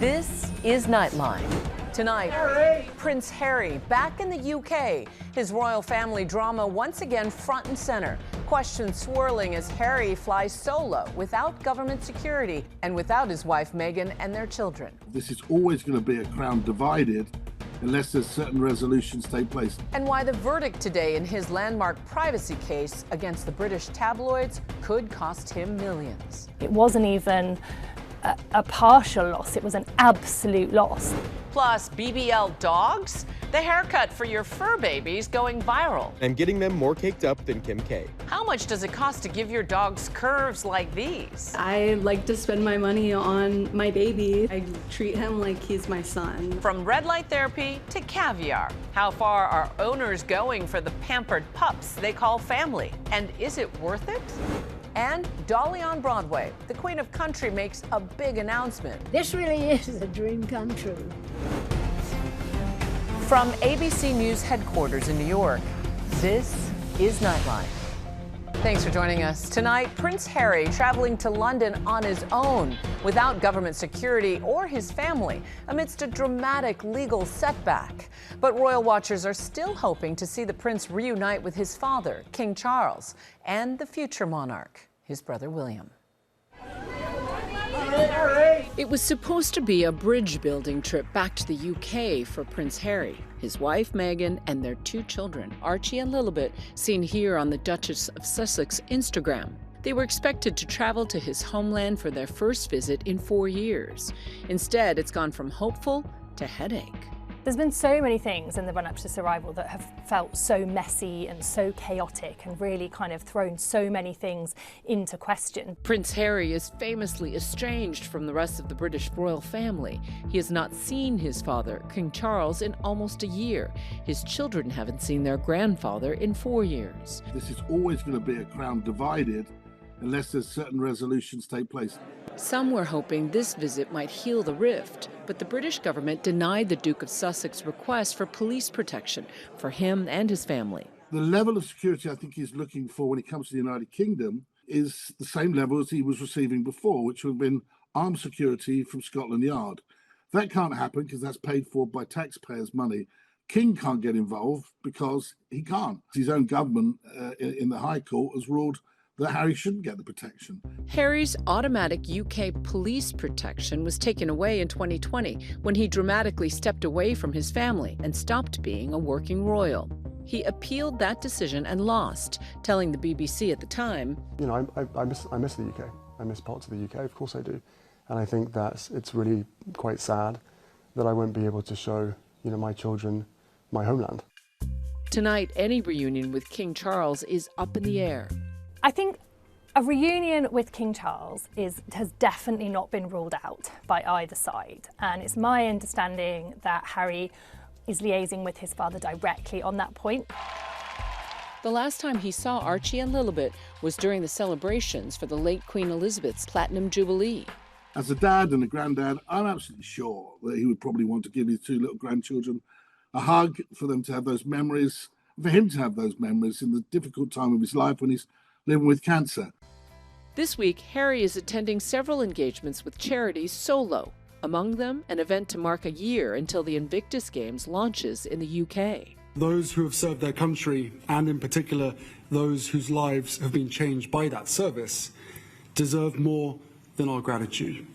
This is Nightline. Tonight, Prince Harry back in the UK. His royal family drama once again front and center. Questions swirling as Harry flies solo without government security and without his wife Meghan and their children. This is always going to be a crown divided unless there's certain resolutions take place. And why the verdict today in his landmark privacy case against the British tabloids could cost him millions. It wasn't even a partial loss, it was an absolute loss. Plus, BBL dogs? The haircut for your fur babies going viral. And getting them more caked up than Kim K. How much does it cost to give your dogs curves like these? I like to spend my money on my baby. I treat him like he's my son. From red light therapy to caviar. How far are owners going for the pampered pups they call family? And is it worth it? And Dolly on Broadway, the Queen of Country, makes a big announcement. This really is a dream come true. From ABC News headquarters in New York, this is Nightline. Thanks for joining us. Tonight, Prince Harry traveling to London on his own, without government security or his family, amidst a dramatic legal setback. But royal watchers are still hoping to see the prince reunite with his father, King Charles, and the future monarch, his brother William. It was supposed to be a bridge-building trip back to the UK for Prince Harry, his wife Meghan, and their two children, Archie and Lilibet, seen here on the Duchess of Sussex Instagram. They were expected to travel to his homeland for their first visit in 4 years. Instead, it's gone from hopeful to headache. There's been so many things in the run-up to this arrival that have felt so messy and so chaotic and really kind of thrown so many things into question. Prince Harry is famously estranged from the rest of the British royal family. He has not seen his father, King Charles, in almost a year. His children haven't seen their grandfather in 4 years. This is always going to be a crown divided unless there's certain resolutions take place. Some were hoping this visit might heal the rift, but the British government denied the Duke of Sussex's request for police protection for him and his family. The level of security I think he's looking for when it comes to the United Kingdom is the same level as he was receiving before, which would have been armed security from Scotland Yard. That can't happen because that's paid for by taxpayers' money. King can't get involved because he can't. His own government in the High Court has ruled that Harry shouldn't get the protection. Harry's automatic UK police protection was taken away in 2020 when he dramatically stepped away from his family and stopped being a working royal. He appealed that decision and lost, telling the BBC at the time, "You know, I miss the UK. I miss parts of the UK, of course I do. And I think it's really quite sad that I won't be able to show, my children my homeland." Tonight, any reunion with King Charles is up in the air. I think a reunion with King Charles has definitely not been ruled out by either side. And it's my understanding that Harry is liaising with his father directly on that point. The last time he saw Archie and Lilibet was during the celebrations for the late Queen Elizabeth's Platinum Jubilee. As a dad and a granddad, I'm absolutely sure that he would probably want to give his two little grandchildren a hug, for them to have those memories, for him to have those memories in the difficult time of his life when he's living with cancer. This week, Harry is attending several engagements with charities solo. Among them, an event to mark a year until the Invictus Games launches in the UK. Those who have served their country, and in particular those whose lives have been changed by that service, deserve more than our gratitude.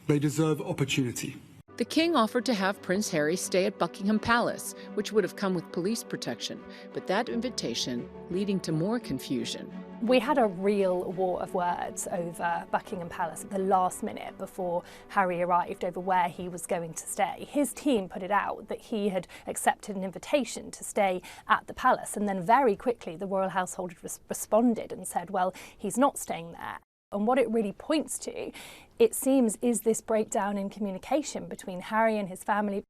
They deserve opportunity. The King offered to have Prince Harry stay at Buckingham Palace, which would have come with police protection, but that invitation leading to more confusion. We had a real war of words over Buckingham Palace at the last minute before Harry arrived over where he was going to stay. His team put it out that he had accepted an invitation to stay at the palace, and then very quickly the royal household responded and said, well, he's not staying there. And what it really points to, it seems, is this breakdown in communication between Harry and his family.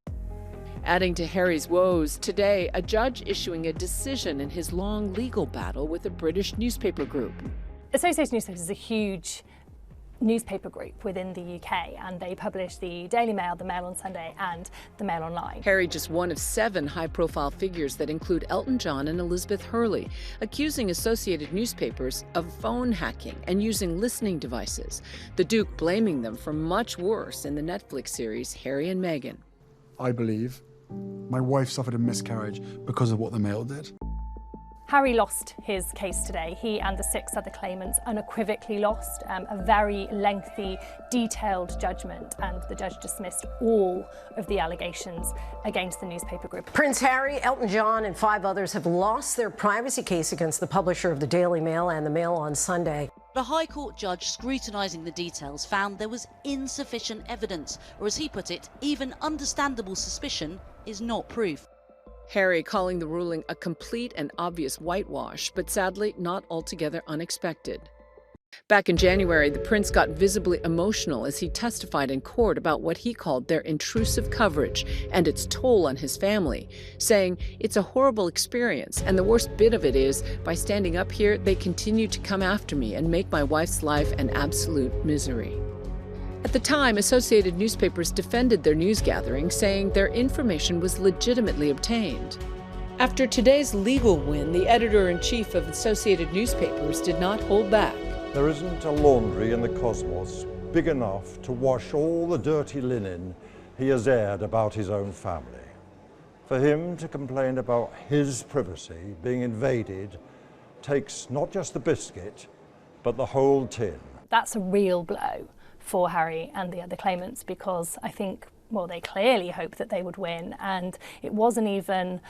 Adding to Harry's woes, today, a judge issuing a decision in his long legal battle with a British newspaper group. Associated Newspapers is a huge newspaper group within the UK, and they publish the Daily Mail, the Mail on Sunday, and the Mail Online. Harry, just one of 7 high-profile figures that include Elton John and Elizabeth Hurley, accusing associated newspapers of phone hacking and using listening devices. The Duke blaming them for much worse in the Netflix series Harry and Meghan. I believe my wife suffered a miscarriage because of what the Mail did. Harry lost his case today. He and the 6 other claimants unequivocally lost a very lengthy, detailed judgment, and the judge dismissed all of the allegations against the newspaper group. Prince Harry, Elton John, and 5 others have lost their privacy case against the publisher of the Daily Mail and the Mail on Sunday. The High Court judge scrutinising the details found there was insufficient evidence, or as he put it, even understandable suspicion is not proof. Harry calling the ruling a complete and obvious whitewash, but sadly not altogether unexpected. Back in January, the prince got visibly emotional as he testified in court about what he called their intrusive coverage and its toll on his family, saying, "It's a horrible experience, and the worst bit of it is, by standing up here, they continue to come after me and make my wife's life an absolute misery." At the time, associated newspapers defended their news gathering, saying their information was legitimately obtained. After today's legal win, the editor-in-chief of Associated Newspapers did not hold back. There isn't a laundry in the cosmos big enough to wash all the dirty linen he has aired about his own family. For him to complain about his privacy being invaded takes not just the biscuit, but the whole tin. That's a real blow for Harry and the other claimants, because I think, well, they clearly hoped that they would win, and it wasn't even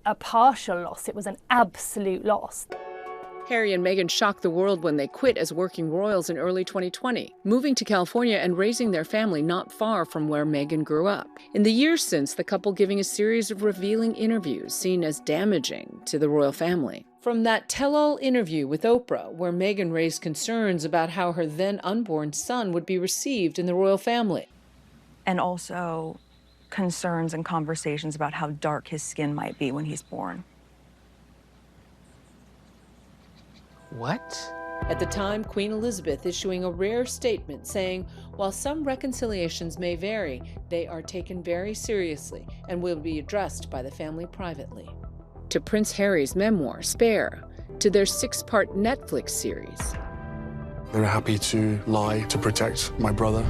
a partial loss, it was an absolute loss. Harry and Meghan shocked the world when they quit as working royals in early 2020, moving to California and raising their family not far from where Meghan grew up. In the years since, the couple giving a series of revealing interviews seen as damaging to the royal family. From that tell-all interview with Oprah, where Meghan raised concerns about how her then unborn son would be received in the royal family. And also concerns and conversations about how dark his skin might be when he's born. What? At the time, Queen Elizabeth issuing a rare statement saying, while some reconciliations may vary, they are taken very seriously and will be addressed by the family privately. To Prince Harry's memoir, Spare, to their 6-part Netflix series. They were happy to lie to protect my brother.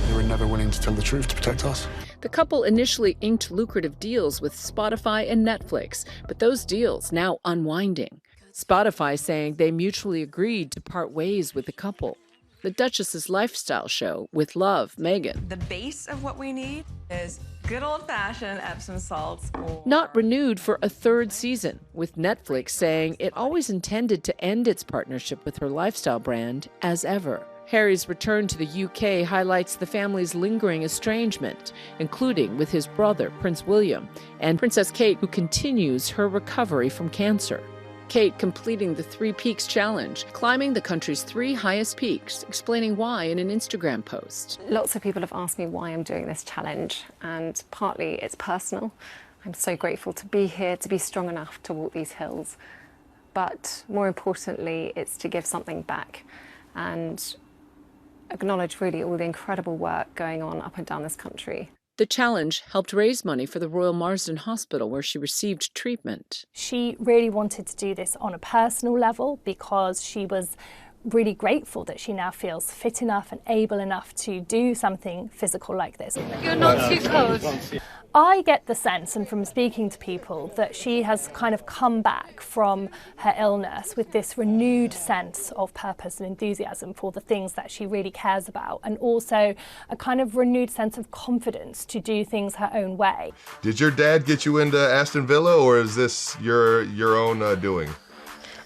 They were never willing to tell the truth to protect us. The couple initially inked lucrative deals with Spotify and Netflix, but those deals now unwinding. Spotify saying they mutually agreed to part ways with the couple. The Duchess's lifestyle show, With Love, Meghan. The base of what we need is good old-fashioned Epsom salts. Not renewed for a 3rd season, with Netflix saying it always intended to end its partnership with her lifestyle brand as ever. Harry's return to the UK highlights the family's lingering estrangement, including with his brother, Prince William, and Princess Kate, who continues her recovery from cancer. Kate completing the 3 Peaks Challenge, climbing the country's 3 highest peaks, explaining why in an Instagram post. Lots of people have asked me why I'm doing this challenge, and partly it's personal. I'm so grateful to be here, to be strong enough to walk these hills. But more importantly, it's to give something back and acknowledge really all the incredible work going on up and down this country. The challenge helped raise money for the Royal Marsden Hospital, where she received treatment. She really wanted to do this on a personal level because she was really grateful that she now feels fit enough and able enough to do something physical like this. You're not too close. I get the sense, and from speaking to people, that she has kind of come back from her illness with this renewed sense of purpose and enthusiasm for the things that she really cares about, and also a kind of renewed sense of confidence to do things her own way. Did your dad get you into Aston Villa, or is this your own doing?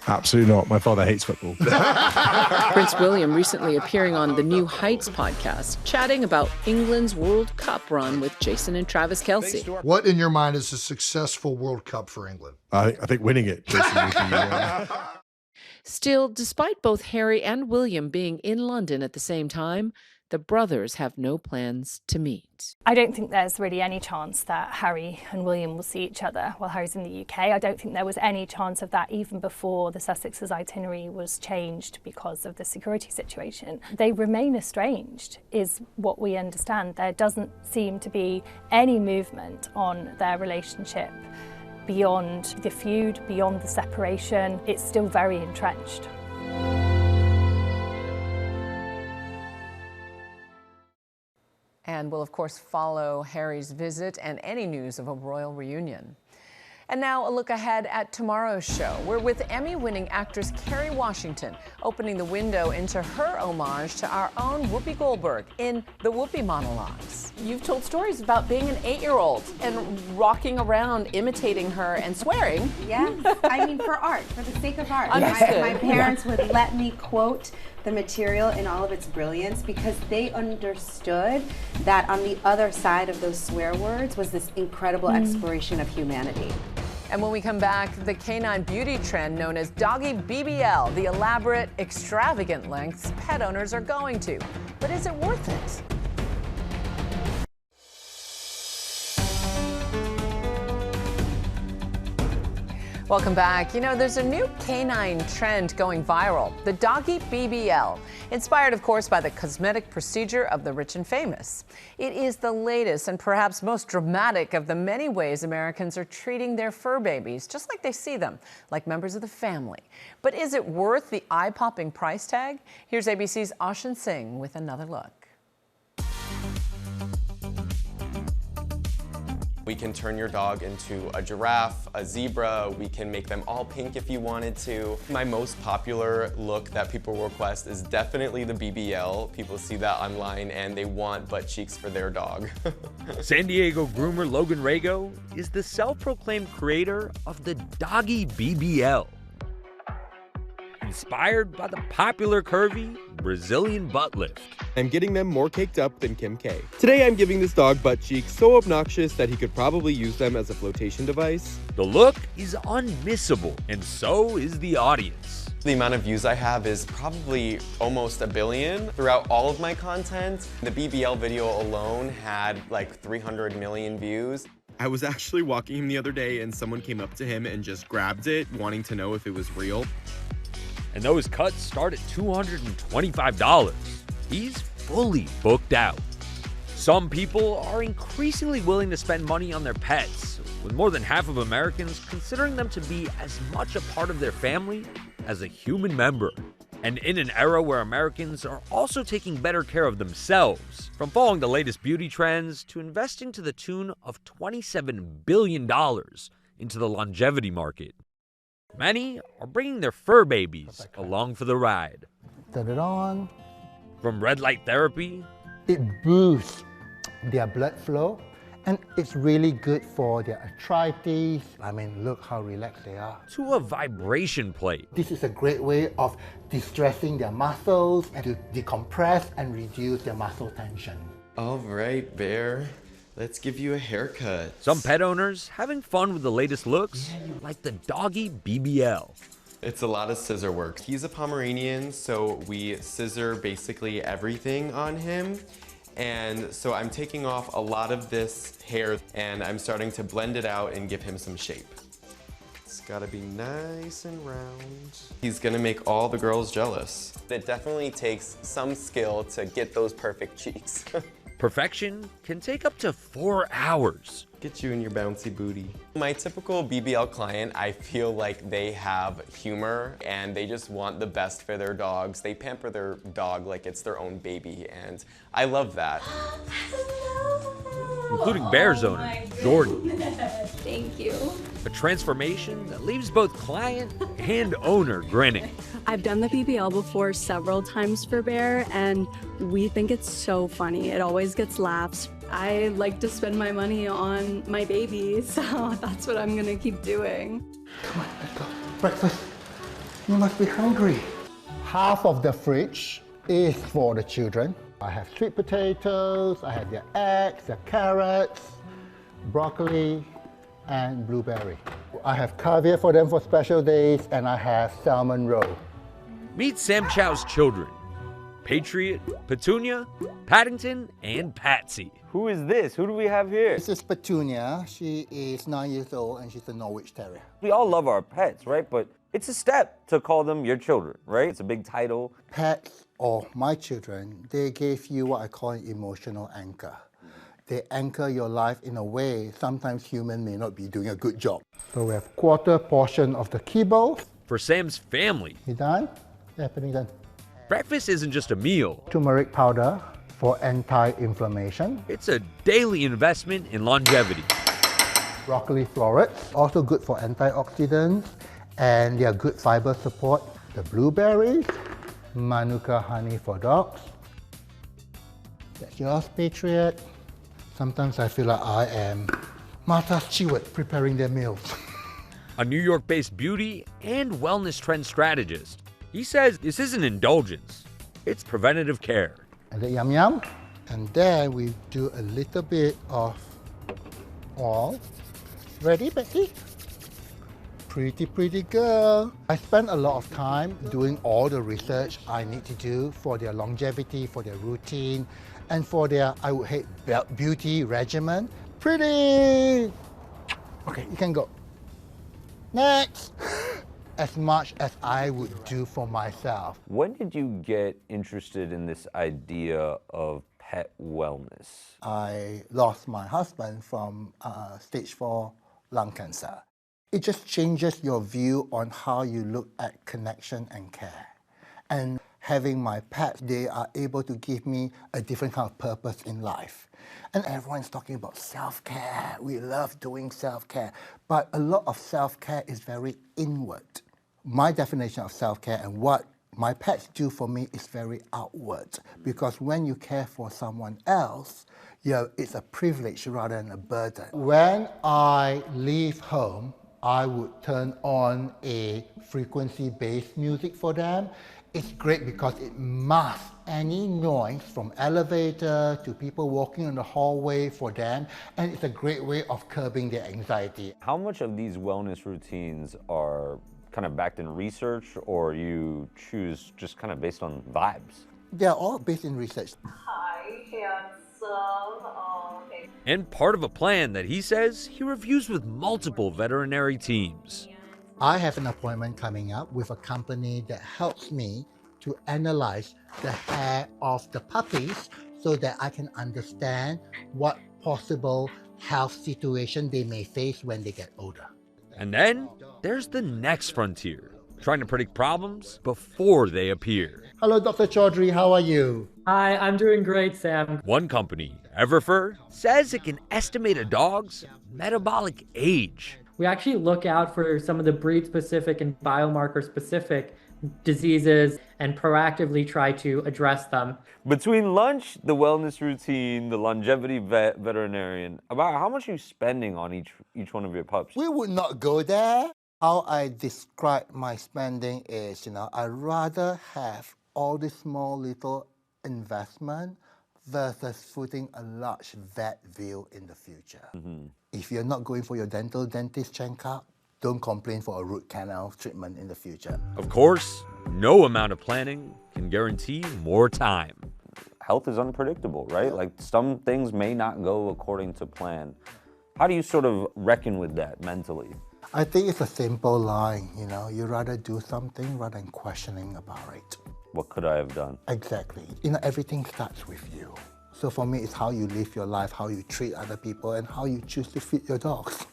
Absolutely not. My father hates football. Prince William recently appearing on the New Heights podcast, chatting about England's World Cup run with Jason and Travis Kelce. What in your mind is a successful World Cup for England? I think winning it, Jason, would be, Still, despite both Harry and William being in London at the same time, the brothers have no plans to meet. I don't think there's really any chance that Harry and William will see each other while Harry's in the UK. I don't think there was any chance of that even before the Sussex's itinerary was changed because of the security situation. They remain estranged, is what we understand. There doesn't seem to be any movement on their relationship beyond the feud, beyond the separation. It's still very entrenched. And we'll, of course, follow Harry's visit and any news of a royal reunion. And now a look ahead at tomorrow's show. We're with Emmy-winning actress Kerry Washington, opening the window into her homage to our own Whoopi Goldberg in the Whoopi monologues. You've told stories about being an 8-year-old and rocking around, imitating her and swearing. Yes, I mean for art, for the sake of art. Understood. My parents would let me quote the material in all of its brilliance because they understood that on the other side of those swear words was this incredible exploration of humanity. And when we come back, the canine beauty trend known as doggy BBL, the elaborate, extravagant lengths pet owners are going to. But is it worth it? Welcome back. You know, there's a new canine trend going viral, the doggy BBL, inspired, of course, by the cosmetic procedure of the rich and famous. It is the latest and perhaps most dramatic of the many ways Americans are treating their fur babies, just like they see them, like members of the family. But is it worth the eye-popping price tag? Here's ABC's Ashin Singh with another look. We can turn your dog into a giraffe, a zebra, we can make them all pink if you wanted to. My most popular look that people request is definitely the BBL. People see that online and they want butt cheeks for their dog. San Diego groomer Logan Rago is the self-proclaimed creator of the Doggy BBL. Inspired by the popular curvy Brazilian butt lift. I'm getting them more caked up than Kim K. Today I'm giving this dog butt cheeks so obnoxious that he could probably use them as a flotation device. The look is unmissable, and so is the audience. The amount of views I have is probably almost 1 billion throughout all of my content. The BBL video alone had like 300 million views. I was actually walking him the other day and someone came up to him and just grabbed it, wanting to know if it was real. And those cuts start at $225. He's fully booked out. Some people are increasingly willing to spend money on their pets, with more than half of Americans considering them to be as much a part of their family as a human member. And in an era where Americans are also taking better care of themselves, from following the latest beauty trends to investing to the tune of $27 billion into the longevity market. Many are bringing their fur babies along for the ride. Turn it on. From red light therapy. It boosts their blood flow and it's really good for their arthritis. I mean, look how relaxed they are. To a vibration plate. This is a great way of distressing their muscles and to decompress and reduce their muscle tension. All right, Bear. Let's give you a haircut. Some pet owners having fun with the latest looks, like the doggy BBL. It's a lot of scissor work. He's a Pomeranian, so we scissor basically everything on him. And so I'm taking off a lot of this hair and I'm starting to blend it out and give him some shape. It's gotta be nice and round. He's gonna make all the girls jealous. It definitely takes some skill to get those perfect cheeks. Perfection can take up to 4 hours. Get you in your bouncy booty. My typical BBL client, I feel like they have humor and they just want the best for their dogs. They pamper their dog like it's their own baby, and I love that. Including Bears owner, Jordan. Thank you. A transformation that leaves both client and owner grinning. I've done the BBL before several times for Bear, and we think it's so funny. It always gets laughs. I like to spend my money on my baby, so that's what I'm gonna keep doing. Come on, let's go. Breakfast. You must be hungry. Half of the fridge is for the children. I have sweet potatoes, I have their eggs, their carrots, broccoli, and blueberry. I have caviar for them for special days, and I have salmon roe. Meet Sam Chow's children. Patriot, Petunia, Paddington, and Patsy. Who is this? Who do we have here? This is Petunia. She is 9 years old and she's a Norwich Terrier. We all love our pets, right? But it's a step to call them your children, right? It's a big title. Pets, or my children, they gave you what I call an emotional anchor. They anchor your life in a way sometimes humans may not be doing a good job. So we have quarter portion of the kibble. For Sam's family, You done? Yeah, pretty done. breakfast isn't just a meal. Turmeric powder for anti-inflammation. It's a daily investment in longevity. Broccoli florets, also good for antioxidants, and they are good fiber support. The blueberries, Manuka honey for dogs. That's yours, Patriot. Sometimes I feel like I am Martha Stewart preparing their meals. A New York-based beauty and wellness trend strategist. He says this isn't indulgence, it's preventative care. And the yum yum. And then we do a little bit of oil. Ready, Becky? Pretty, pretty girl. I spend a lot of time doing all the research I need to do for their longevity, for their routine, and for their, I would hate, beauty regimen. Pretty! Okay, you can go. Next! As much as I would do for myself. When did you get interested in this idea of pet wellness? I lost my husband from stage 4 lung cancer. It just changes your view on how you look at connection and care. And having my pets, they are able to give me a different kind of purpose in life. And everyone's talking about self-care. We love doing self-care. But a lot of self-care is very inward. My definition of self-care and what my pets do for me is very outward. Because when you care for someone else, it's a privilege rather than a burden. When I leave home, I would turn on a frequency-based music for them. It's great because it masks any noise from elevator to people walking in the hallway for them, and it's a great way of curbing their anxiety. How much of these wellness routines are kind of backed in research, or you choose just kind of based on vibes? They're all based in research. Hi, handsome. Okay. And part of a plan that he says he reviews with multiple veterinary teams. I have an appointment coming up with a company that helps me to analyze the hair of the puppies so that I can understand what possible health situation they may face when they get older. And then there's the next frontier, trying to predict problems before they appear. Hello, Dr. Chaudhry, how are you? Hi, I'm doing great, Sam. One company, Everfur, says it can estimate a dog's metabolic age. We actually look out for some of the breed-specific and biomarker-specific diseases and proactively try to address them. Between lunch, the wellness routine, the longevity veterinarian, about how much are you spending on each one of your pups? We would not go there. How I describe my spending is, I'd rather have all this small little investment versus putting a large vet bill in the future. Mm-hmm. If you're not going for your dentist checkup, don't complain for a root canal treatment in the future. Of course, no amount of planning can guarantee more time. Health is unpredictable, right? Like some things may not go according to plan. How do you sort of reckon with that mentally? I think it's a simple line, you rather do something rather than questioning about it. What could I have done? Exactly. Everything starts with you. So for me, it's how you live your life, how you treat other people, and how you choose to feed your dogs.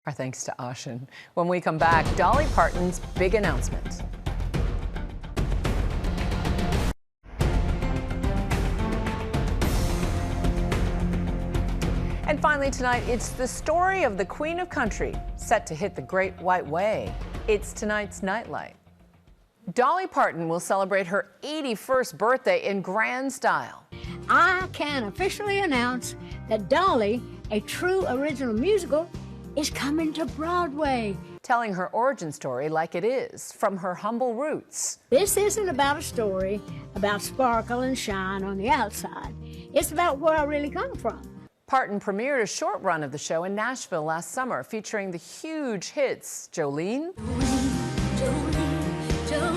Our thanks to Ashen. When we come back, Dolly Parton's big announcement. And finally tonight, it's the story of the Queen of Country, set to hit the Great White Way. It's tonight's Nightline. Dolly Parton will celebrate her 81st birthday in grand style. I can officially announce that Dolly, a true original musical, is coming to Broadway. Telling her origin story like it is, from her humble roots. This isn't about a story about sparkle and shine on the outside. It's about where I really come from. Parton premiered a short run of the show in Nashville last summer, featuring the huge hits Jolene, Jolene, Jolene.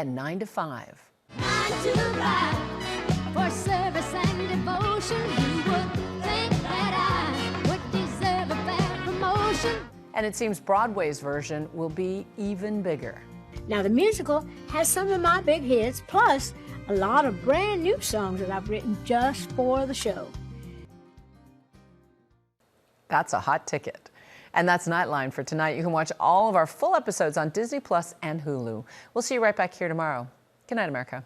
and 9 to 5. 9 to 5 for service and devotion. You would think that I would deserve a fair promotion. And it seems Broadway's version will be even bigger. Now, the musical has some of my big hits, plus a lot of brand new songs that I've written just for the show. That's a hot ticket. And that's Nightline for tonight. You can watch all of our full episodes on Disney Plus and Hulu. We'll see you right back here tomorrow. Good night, America.